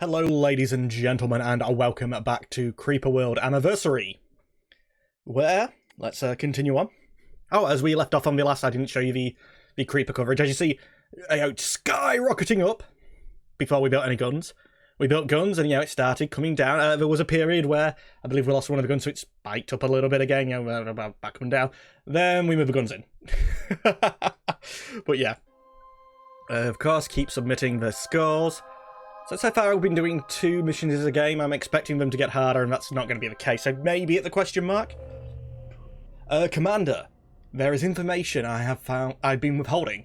Hello, ladies and gentlemen, and welcome back to Creeper World Anniversary. Where, let's continue on. Oh, as we left off on the last, I didn't show you the Creeper coverage. As you see, skyrocketing up before we built any guns. We built guns, and it started coming down. There was a period where I believe we lost one of the guns, so it spiked up a little bit again. Back and down. Then we moved the guns in. But yeah, of course, keep submitting the scores. So far I've been doing 2 missions as a game. I'm expecting them to get harder, and that's not going to be the case. So maybe at the question mark. Commander, there is information I've been withholding.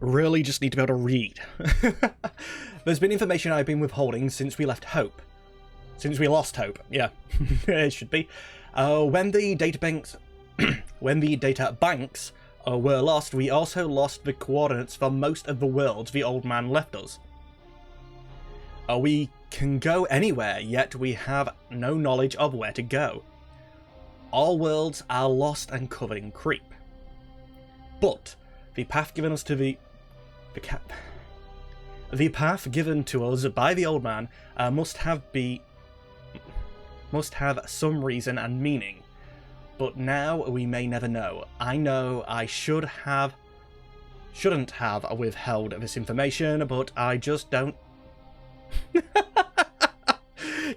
Really just need to be able to read. There's been information I've been withholding since we left Hope. Since we lost Hope, yeah. It should be. When the data banks were lost, we also lost the coordinates for most of the worlds the old man left us. We can go anywhere, yet we have no knowledge of where to go. All worlds are lost and covered in creep. But the path given us to the path given to us by the old man must have some reason and meaning. But now we may never know. I know I shouldn't have withheld this information, but I just don't.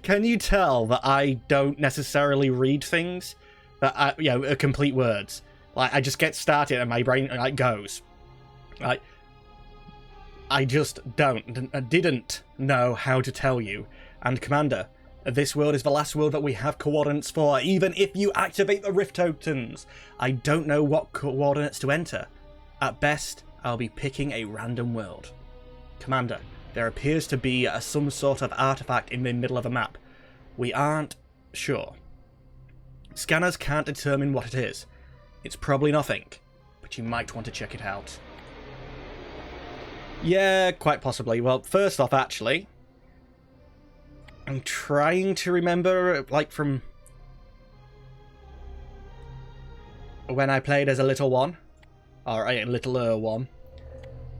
Can you tell that I don't necessarily read things? That are complete words. Like, I just get started and my brain goes. I just didn't know how to tell you. And Commander, this world is the last world that we have coordinates for, even if you activate the Rift Tokens. I don't know what coordinates to enter. At best, I'll be picking a random world. Commander, there appears to be some sort of artifact in the middle of a map. We aren't sure. Scanners can't determine what it is. It's probably nothing, but you might want to check it out. Yeah, quite possibly. Well, first off, actually, I'm trying to remember, like, from when I played as a little one, or a littler one,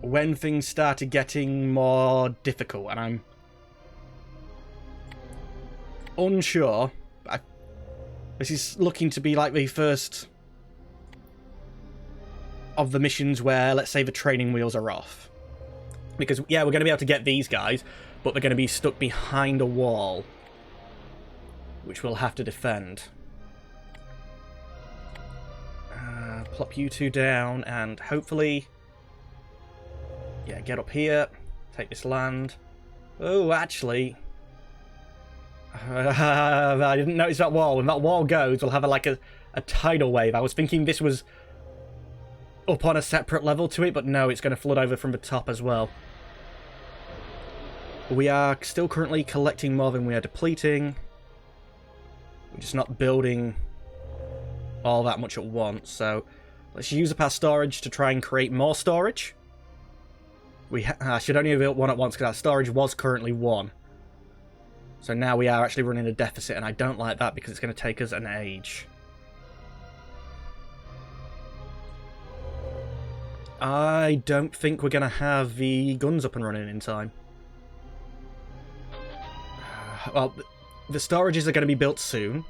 when things started getting more difficult, and I'm unsure. This is looking to be like the first of the missions where, let's say, the training wheels are off. Because, yeah, we're going to be able to get these guys, but they're going to be stuck behind a wall, which we'll have to defend. Plop you two down, and hopefully, yeah, get up here, take this land. Oh, actually, I didn't notice that wall. When that wall goes, we'll have a tidal wave. I was thinking this was up on a separate level to it, but no, it's going to flood over from the top as well. We are still currently collecting more than we are depleting. We're just not building all that much at once, so let's use up our storage to try and create more storage. I should only have built one at once because our storage was currently 1. So now we are actually running a deficit, and I don't like that because it's going to take us an age. I don't think we're going to have the guns up and running in time. Well, the storages are going to be built soon.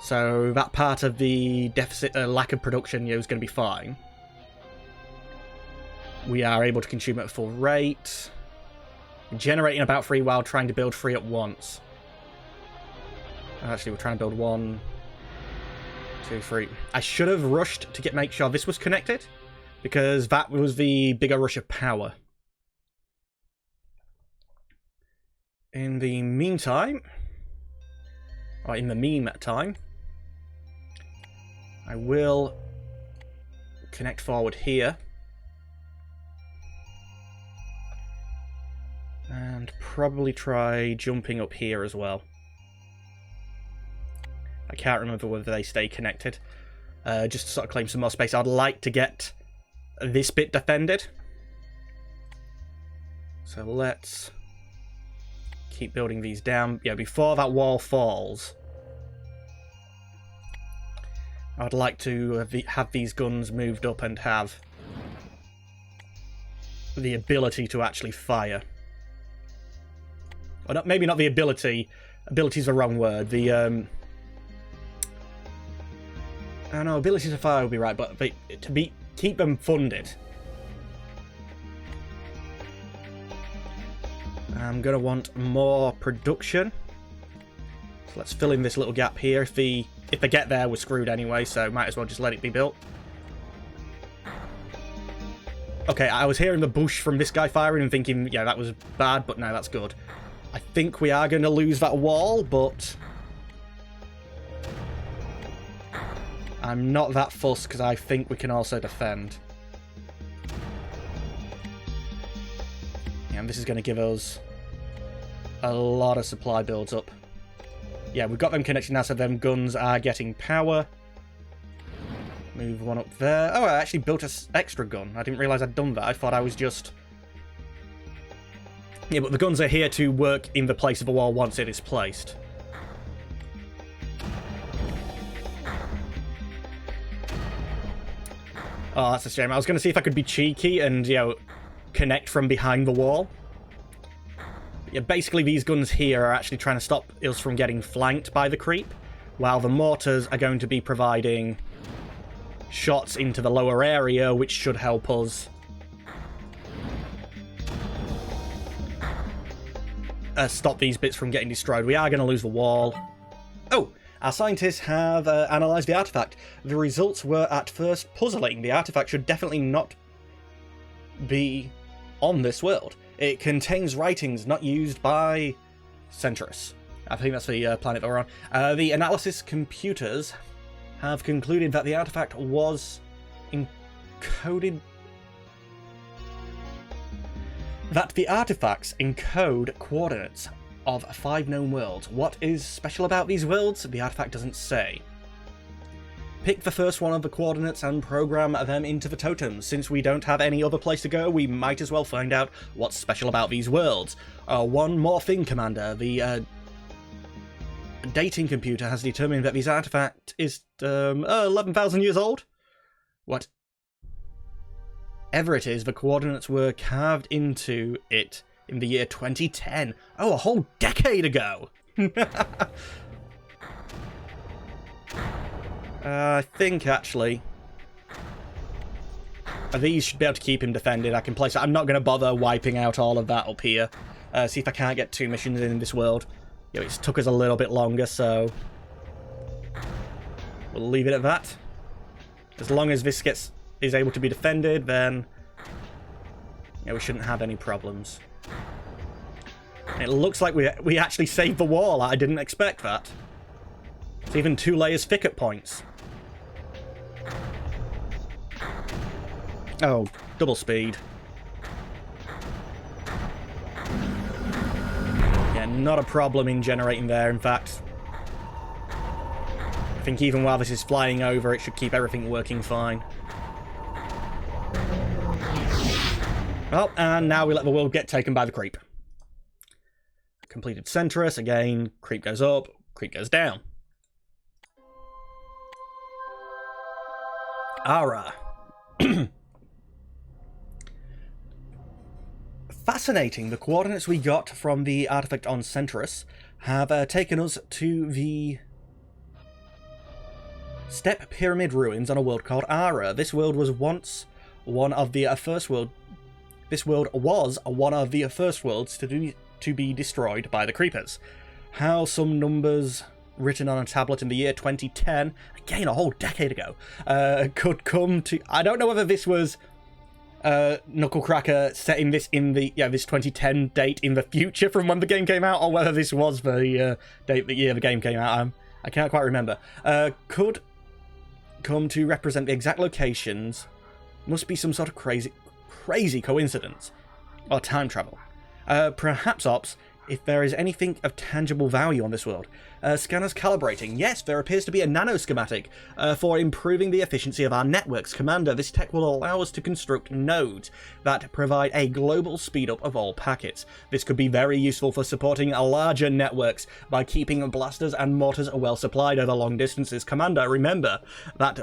So that part of the deficit, lack of production, is going to be fine. We are able to consume at full rate. Generating about 3 while trying to build 3 at once. Actually, we're trying to build 1, 2, 3. I should have rushed to make sure this was connected, because that was the bigger rush of power. In the meantime, or in the meme time, I will connect forward here. And probably try jumping up here as well. I can't remember whether they stay connected. Just to sort of claim some more space. I'd like to get this bit defended. So let's keep building these down. Yeah, before that wall falls, I'd like to have these guns moved up and have the ability to actually fire. Or not, maybe not the ability. Ability is the wrong word. The I don't know, ability to fire would be right, but keep them funded. I'm gonna want more production. So let's fill in this little gap here. If they get there, we're screwed anyway, so might as well just let it be built. Okay, I was hearing the bush from this guy firing and thinking, yeah, that was bad, but no, that's good. I think we are going to lose that wall, but I'm not that fussed because I think we can also defend. Yeah, and this is going to give us a lot of supply builds up. Yeah, we've got them connected now, so them guns are getting power. Move one up there. Oh, I actually built an extra gun. I didn't realise I'd done that. I thought I was just... Yeah, but the guns are here to work in the place of the wall once it is placed. Oh, that's a shame. I was going to see if I could be cheeky and, you know, connect from behind the wall. Yeah, basically these guns here are actually trying to stop us from getting flanked by the creep, while the mortars are going to be providing shots into the lower area, which should help us stop these bits from getting destroyed. We are going to lose the wall. Oh, our scientists have analysed the artifact. The results were at first puzzling. The artifact should definitely not be on this world. It contains writings not used by Centrus. I think that's the planet that we're on. The analysis computers have concluded that the artifact was encoded... That the artifacts encode coordinates of 5 known worlds. What is special about these worlds? The artifact doesn't say. Pick the first one of the coordinates and program them into the totems. Since we don't have any other place to go, we might as well find out what's special about these worlds. One more thing, Commander. The dating computer has determined that this artifact is 11,000 years old. What? Ever it is, the coordinates were carved into it in the year 2010. Oh, a whole decade ago! I think, actually, these should be able to keep him defended. I can place it. I'm not going to bother wiping out all of that up here. See if I can't get 2 missions in this world. You know, it took us a little bit longer, so we'll leave it at that. As long as this is able to be defended, then yeah, we shouldn't have any problems. It looks like we actually saved the wall. I didn't expect that. It's even 2 layers thick at points. Oh, double speed. Yeah, not a problem in generating there. In fact, I think even while this is flying over, it should keep everything working fine. Well, and now we let the world get taken by the creep. Completed Centrus. Again, creep goes up, creep goes down. Ara. Fascinating. The coordinates we got from the artifact on Centrus have taken us to the Step Pyramid ruins on a world called Ara. This world was once one of the first world. This world was one of the first worlds to be destroyed by the creepers. How some numbers written on a tablet in the year 2010, again a whole decade ago, could come to... I don't know whether this was Knucklecracker setting this in the this 2010 date in the future from when the game came out, or whether this was the date the year the game came out. I can't quite remember. Could come to represent the exact locations. Must be some sort of crazy coincidence or time travel. Perhaps, Ops, if there is anything of tangible value on this world. Scanners calibrating. Yes, there appears to be a nano-schematic for improving the efficiency of our networks. Commander, this tech will allow us to construct nodes that provide a global speed-up of all packets. This could be very useful for supporting larger networks by keeping blasters and mortars well supplied over long distances. Commander, remember that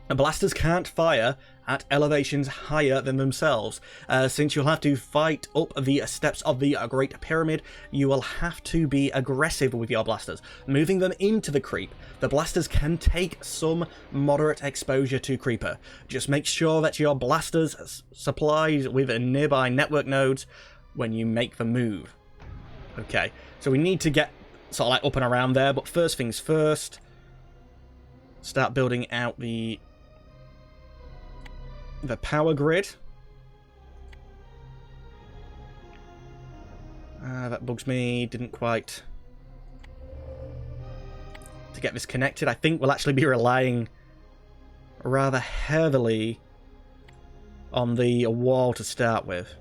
Blasters can't fire at elevations higher than themselves. Since you'll have to fight up the steps of the Great Pyramid, you will have to be aggressive with your blasters, moving them into the creep. The blasters can take some moderate exposure to Creeper. Just make sure that your blasters supplied with nearby network nodes when you make the move. Okay, so we need to get sort of like up and around there, but first things first, start building out the power grid. That bugs me. Didn't quite to get this connected. I think we'll actually be relying rather heavily on the wall to start with.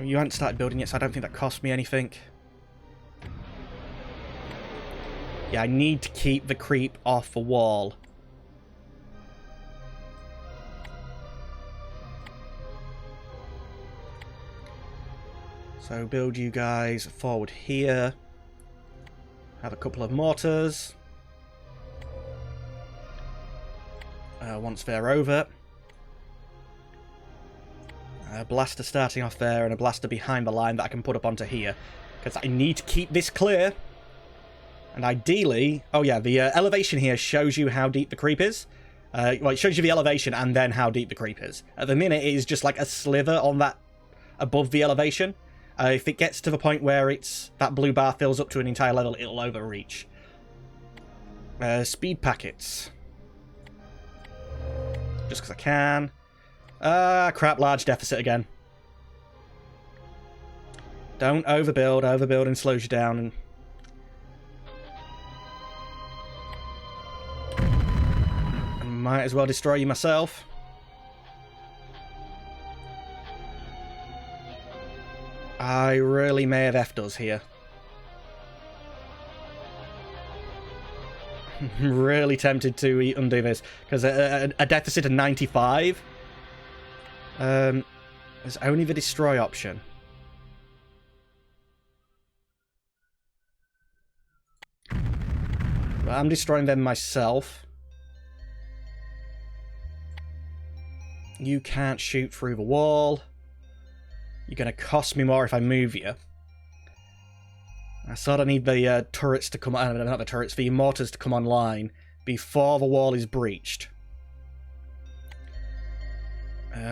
You haven't started building it, so I don't think that cost me anything. Yeah, I need to keep the creep off the wall. So build you guys forward here. Have a couple of mortars. Once they're over. A blaster starting off there and a blaster behind the line that I can put up onto here. Because I need to keep this clear. And ideally, oh yeah, the elevation here shows you how deep the creep is. Well, it shows you the elevation and then how deep the creep is. At the minute, it is just like a sliver on that above the elevation. If it gets to the point where that blue bar fills up to an entire level, it'll overreach. Speed packets. Just because I can. Crap, large deficit again. Don't overbuild. Overbuilding slows you down and might as well destroy you myself. I really may have effed us here. I'm really tempted to undo this, because a deficit of 95. There's only the destroy option. But I'm destroying them myself. You can't shoot through the wall. You're going to cost me more if I move you. I sort of need the turrets to come on, not the turrets, the mortars to come online before the wall is breached.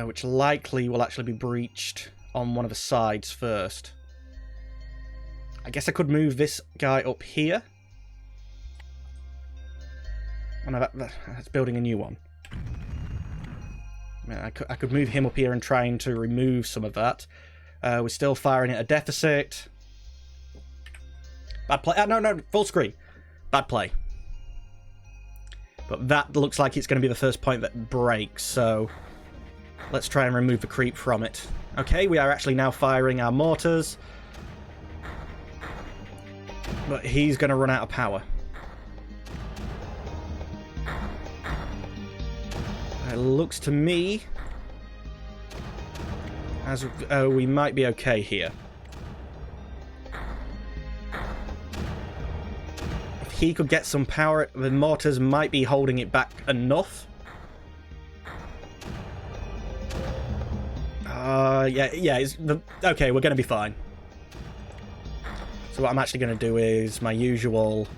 Which likely will actually be breached on one of the sides first. I guess I could move this guy up here. Oh no, that's building a new one. I could move him up here and trying to remove some of that. We're still firing at a deficit. Bad play. No, full screen. Bad play. But that looks like it's going to be the first point that breaks, so let's try and remove the creep from it. Okay, we are actually now firing our mortars. But he's going to run out of power. It looks to me as we might be okay here. If he could get some power, the mortars might be holding it back enough. Okay, we're going to be fine. So what I'm actually going to do is my usual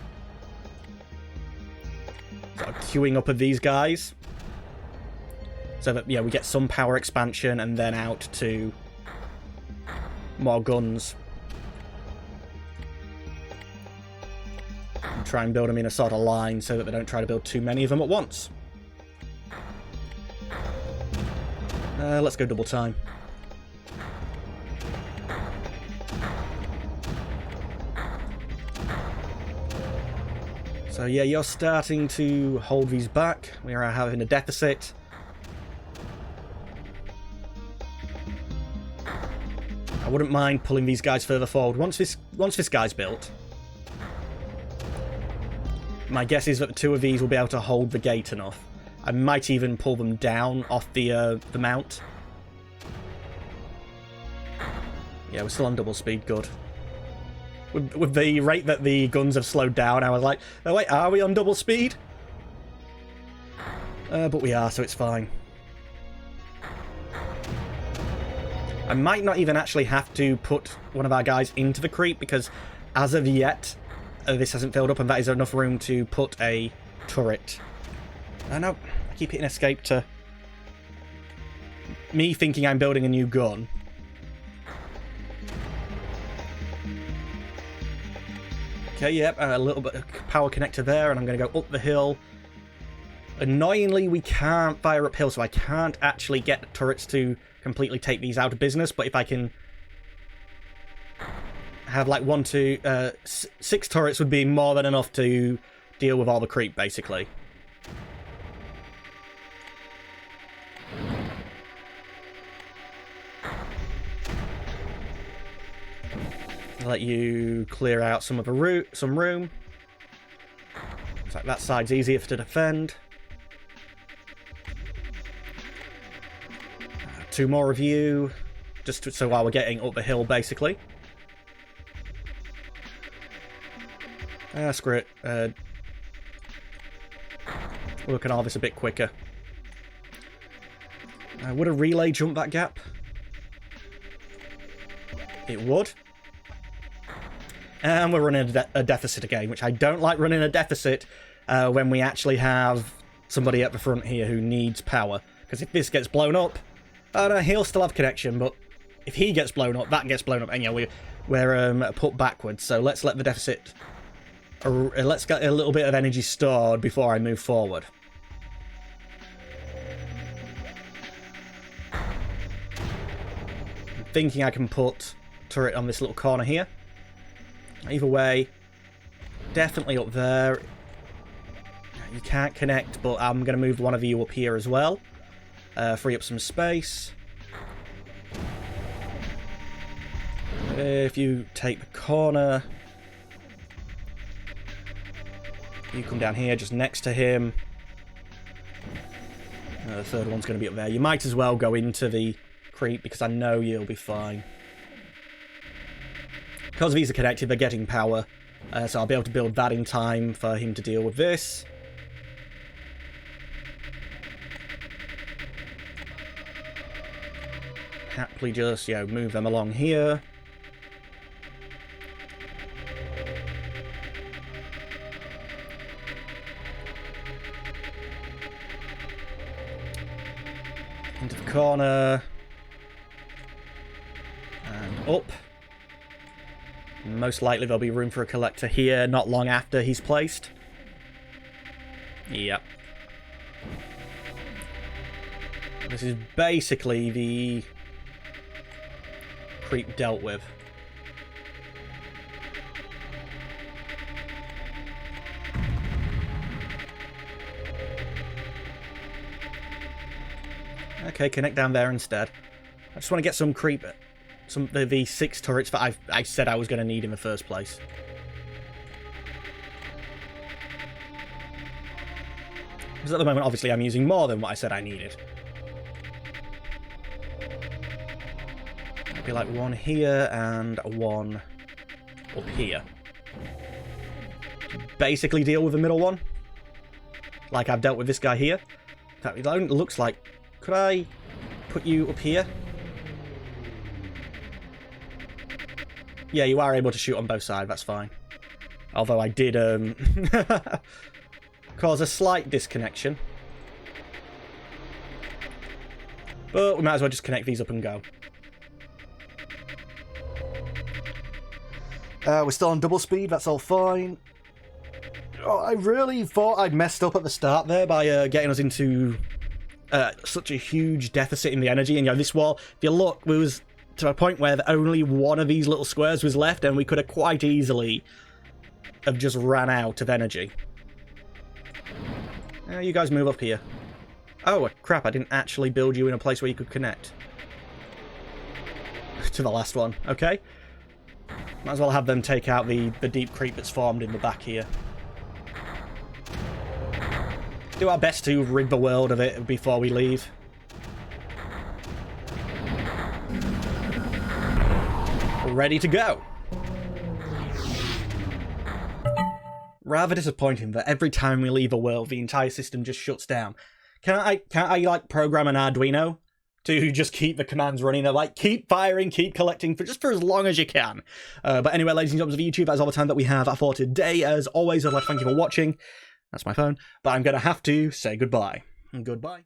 sort of queuing up of these guys. So that, yeah, we get some power expansion and then out to more guns. And try and build them in a sort of line so that they don't try to build too many of them at once. Let's go double time. So yeah, you're starting to hold these back. We are having a deficit. I wouldn't mind pulling these guys further forward. Once this guy's built, my guess is that the two of these will be able to hold the gate enough. I might even pull them down off the mount. Yeah, we're still on double speed, good. With the rate that the guns have slowed down, I was like, oh wait, are we on double speed? But we are, so it's fine. I might not even actually have to put one of our guys into the creep, because as of yet, this hasn't filled up, and that is enough room to put a turret. I know, I keep hitting escape to me thinking I'm building a new gun. Okay, yep, a little bit of power connector there, and I'm going to go up the hill. Annoyingly, we can't fire uphill, so I can't actually get turrets to completely take these out of business, but if I can have like 6 turrets would be more than enough to deal with all the creep, basically. Let you clear out some of the some room. Looks like that side's easier to defend. 2 more of you, just so while we're getting up the hill, basically. Screw it. Working all this a bit quicker. Would a relay jump that gap? It would. And we're running a deficit again, which I don't like running a deficit when we actually have somebody at the front here who needs power. Because if this gets blown up, oh no, he'll still have connection, but if he gets blown up, that gets blown up, and yeah, we're put backwards. So let's let the deficit... let's get a little bit of energy stored before I move forward. I'm thinking I can put turret on this little corner here. Either way, definitely up there. You can't connect, but I'm going to move one of you up here as well. Free up some space. If you take the corner, you come down here just next to him. The third one's going to be up there. You might as well go into the creep because I know you'll be fine. Because these are connected, they're getting power. So I'll be able to build that in time for him to deal with this. Happily just, move them along here. Into the corner. And up. Most likely there'll be room for a collector here not long after he's placed. Yep. This is basically the creep dealt with. Okay, connect down there instead. I just want to get some creep, some of the 6 turrets that I said I was going to need in the first place. Because at the moment, obviously, I'm using more than what I said I needed. It'll be like 1 here and 1 up here. Basically deal with the middle one. Like I've dealt with this guy here. In fact, it looks like... Could I put you up here? Yeah, you are able to shoot on both sides, that's fine. Although I did cause a slight disconnection. But we might as well just connect these up and go. We're still on double speed, that's all fine. Oh, I really thought I'd messed up at the start there by getting us into such a huge deficit in the energy. And this wall, if you look, we was to a point where only one of these little squares was left, and we could have quite easily have just ran out of energy. You guys move up here. Oh, crap, I didn't actually build you in a place where you could connect. To the last one, okay. Might as well have them take out the deep creep that's formed in the back here. Do our best to rid the world of it before we leave. Ready to go. rather disappointing that every time we leave a world, the entire system just shuts down. Can't I like program an Arduino to just keep the commands running? They're like, keep firing, keep collecting for as long as you can. But anyway, ladies and gentlemen of YouTube, that's all the time that we have for today. As always, I'd like to thank you for watching. That's my phone. But I'm going to have to say goodbye. Goodbye.